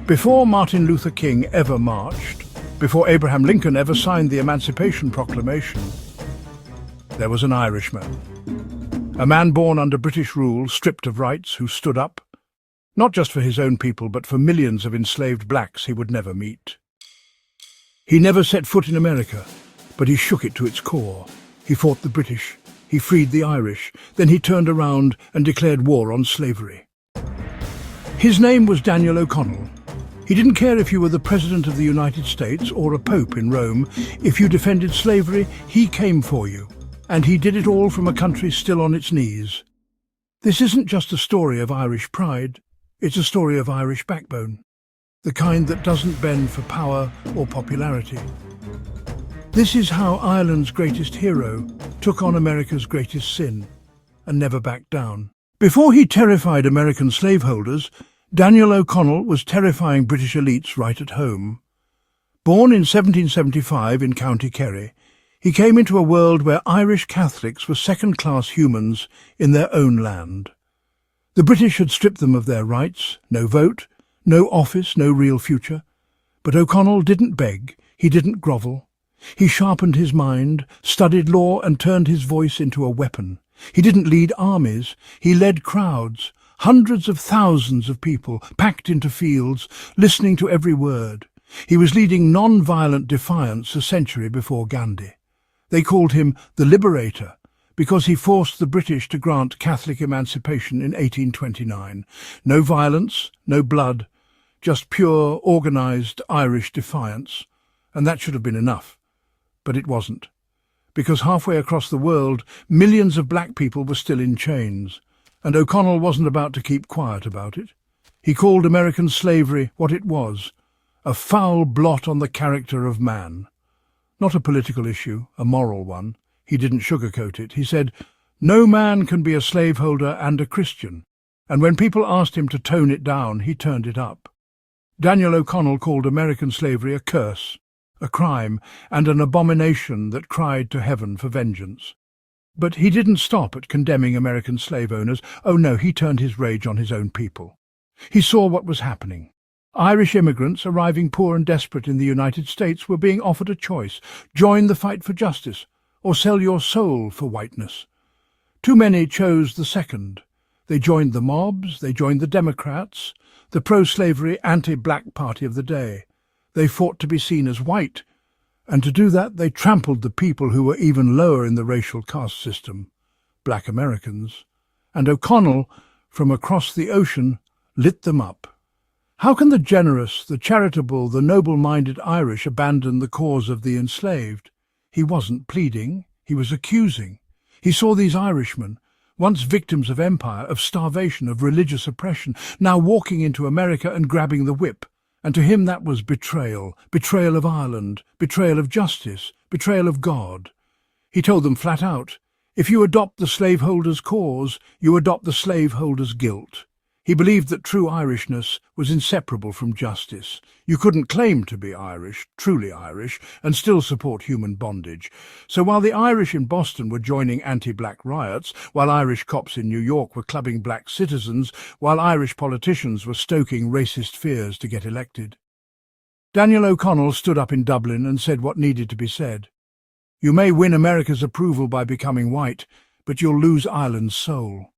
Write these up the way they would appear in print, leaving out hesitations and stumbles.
Before Martin Luther King ever marched, before Abraham Lincoln ever signed the Emancipation Proclamation, there was an Irishman. A man born under British rule, stripped of rights, who stood up, not just for his own people, but for millions of enslaved blacks he would never meet. He never set foot in America, but he shook it to its core. He fought the British, he freed the Irish, then he turned around and declared war on slavery. His name was Daniel O'Connell. He didn't care if you were the President of the United States or a Pope in Rome. If you defended slavery, he came for you. And he did it all from a country still on its knees. This isn't just a story of Irish pride, it's a story of Irish backbone, the kind that doesn't bend for power or popularity. This is how Ireland's greatest hero took on America's greatest sin and never backed down. Before he terrified American slaveholders, Daniel O'Connell was terrifying British elites right at home. Born in 1775 in County Kerry, he came into a world where Irish Catholics were second-class humans in their own land. The British had stripped them of their rights, no vote, no office, no real future. But O'Connell didn't beg, he didn't grovel. He sharpened his mind, studied law and turned his voice into a weapon. He didn't lead armies, he led crowds, hundreds of thousands of people packed into fields, listening to every word. He was leading non-violent defiance a century before Gandhi. They called him the Liberator because he forced the British to grant Catholic emancipation in 1829. No violence, no blood, just pure, organised Irish defiance. And that should have been enough. But it wasn't. Because halfway across the world, millions of black people were still in chains. And O'Connell wasn't about to keep quiet about it. He called American slavery what it was, a foul blot on the character of man. Not a political issue, a moral one. He didn't sugarcoat it. He said, "No man can be a slaveholder and a Christian." And when people asked him to tone it down, he turned it up. Daniel O'Connell called American slavery a curse, a crime, and an abomination that cried to heaven for vengeance. But he didn't stop at condemning American slave owners. Oh no, he turned his rage on his own people. He saw what was happening. Irish immigrants arriving poor and desperate in the United States were being offered a choice: join the fight for justice or sell your soul for whiteness. Too many chose the second. They joined the mobs, they joined the Democrats, the pro-slavery, anti-black party of the day. They fought to be seen as white, and to do that they trampled the people who were even lower in the racial caste system, black Americans. And O'Connell, from across the ocean, lit them up. How can the generous, the charitable, the noble-minded Irish abandon the cause of the enslaved? He wasn't pleading, he was accusing. He saw these Irishmen, once victims of empire, of starvation, of religious oppression, now walking into America and grabbing the whip. And to him that was betrayal, betrayal of Ireland, betrayal of justice, betrayal of God. He told them flat out, if you adopt the slaveholders' cause, you adopt the slaveholders' guilt. He believed that true Irishness was inseparable from justice. You couldn't claim to be Irish, truly Irish, and still support human bondage. So while the Irish in Boston were joining anti-black riots, while Irish cops in New York were clubbing black citizens, while Irish politicians were stoking racist fears to get elected, Daniel O'Connell stood up in Dublin and said what needed to be said. You may win America's approval by becoming white, but you'll lose Ireland's soul.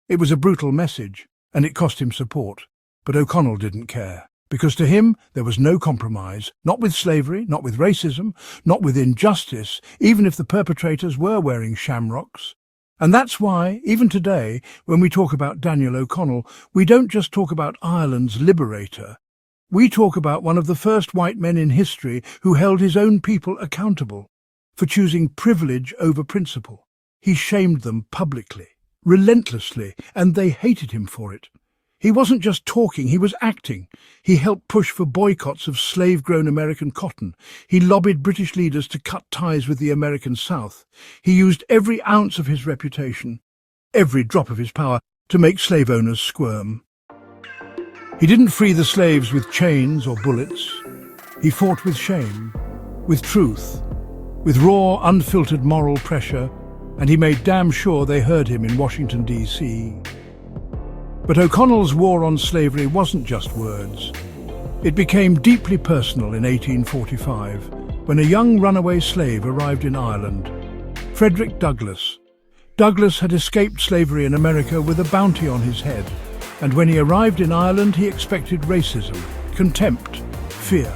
It was a brutal message, and it cost him support. But O'Connell didn't care, because to him there was no compromise, not with slavery, not with racism, not with injustice, even if the perpetrators were wearing shamrocks. And that's why, even today, when we talk about Daniel O'Connell, we don't just talk about Ireland's liberator. We talk about one of the first white men in history who held his own people accountable for choosing privilege over principle. He shamed them publicly, relentlessly, and they hated him for it. He wasn't just talking, he was acting. He helped push for boycotts of slave-grown American cotton. He lobbied British leaders to cut ties with the American South. He used every ounce of his reputation, every drop of his power, to make slave owners squirm. He didn't free the slaves with chains or bullets. He fought with shame, with truth, with raw, unfiltered moral pressure, and he made damn sure they heard him in Washington, D.C. But O'Connell's war on slavery wasn't just words. It became deeply personal in 1845, when a young runaway slave arrived in Ireland, Frederick Douglass. Douglass had escaped slavery in America with a bounty on his head, and when he arrived in Ireland he expected racism, contempt, fear.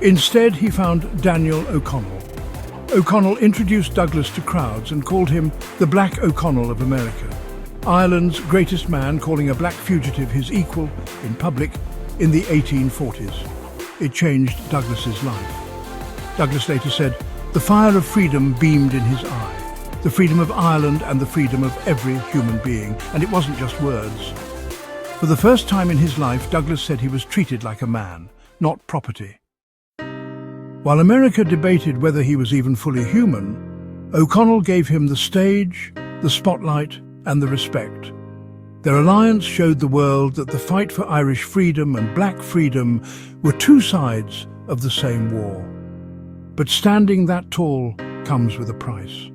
Instead he found Daniel O'Connell. O'Connell introduced Douglass to crowds and called him the Black O'Connell of America, Ireland's greatest man, calling a black fugitive his equal in public in the 1840s. It changed Douglass's life. Douglass later said, "The fire of freedom beamed in his eye, the freedom of Ireland and the freedom of every human being." And it wasn't just words. For the first time in his life, Douglass said he was treated like a man, not property. While America debated whether he was even fully human, O'Connell gave him the stage, the spotlight, and the respect. Their alliance showed the world that the fight for Irish freedom and black freedom were two sides of the same war. But standing that tall comes with a price.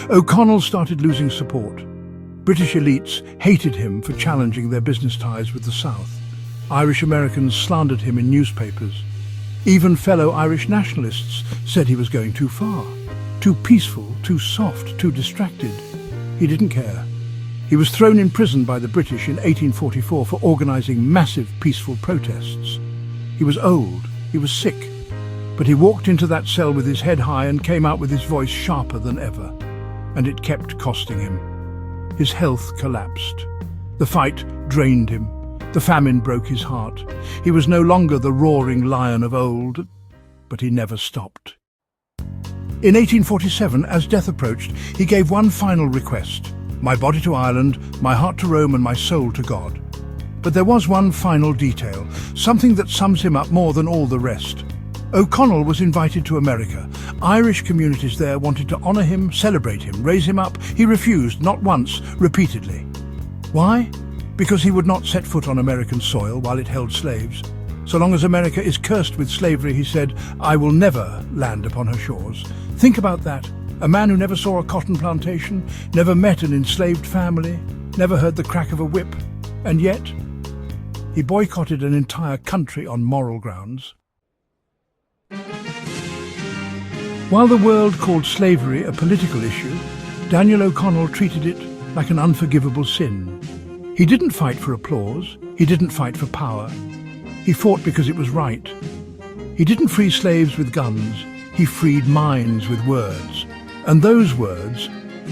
O'Connell started losing support. British elites hated him for challenging their business ties with the South. Irish Americans slandered him in newspapers. Even fellow Irish nationalists said he was going too far, too peaceful, too soft, too distracted. He didn't care. He was thrown in prison by the British in 1844 for organising massive peaceful protests. He was old, he was sick, but he walked into that cell with his head high and came out with his voice sharper than ever. And it kept costing him. His health collapsed. The fight drained him. The famine broke his heart. He was no longer the roaring lion of old, but he never stopped. In 1847, as death approached, he gave one final request: my body to Ireland, my heart to Rome, and my soul to God. But there was one final detail, something that sums him up more than all the rest. O'Connell was invited to America. Irish communities there wanted to honour him, celebrate him, raise him up. He refused, not once, repeatedly. Why? Because he would not set foot on American soil while it held slaves. So long as America is cursed with slavery, he said, I will never land upon her shores. Think about that. A man who never saw a cotton plantation, never met an enslaved family, never heard the crack of a whip, and yet he boycotted an entire country on moral grounds. While the world called slavery a political issue, Daniel O'Connell treated it like an unforgivable sin. He didn't fight for applause, he didn't fight for power. He fought because it was right. He didn't free slaves with guns, he freed minds with words. And those words,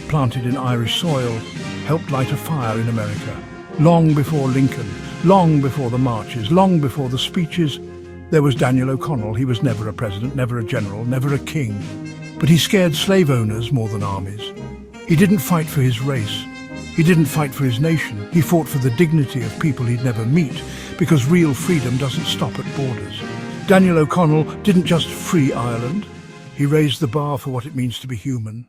planted in Irish soil, helped light a fire in America. Long before Lincoln, long before the marches, long before the speeches, there was Daniel O'Connell. He was never a president, never a general, never a king. But he scared slave owners more than armies. He didn't fight for his race. He didn't fight for his nation. He fought for the dignity of people he'd never meet, because real freedom doesn't stop at borders. Daniel O'Connell didn't just free Ireland. He raised the bar for what it means to be human.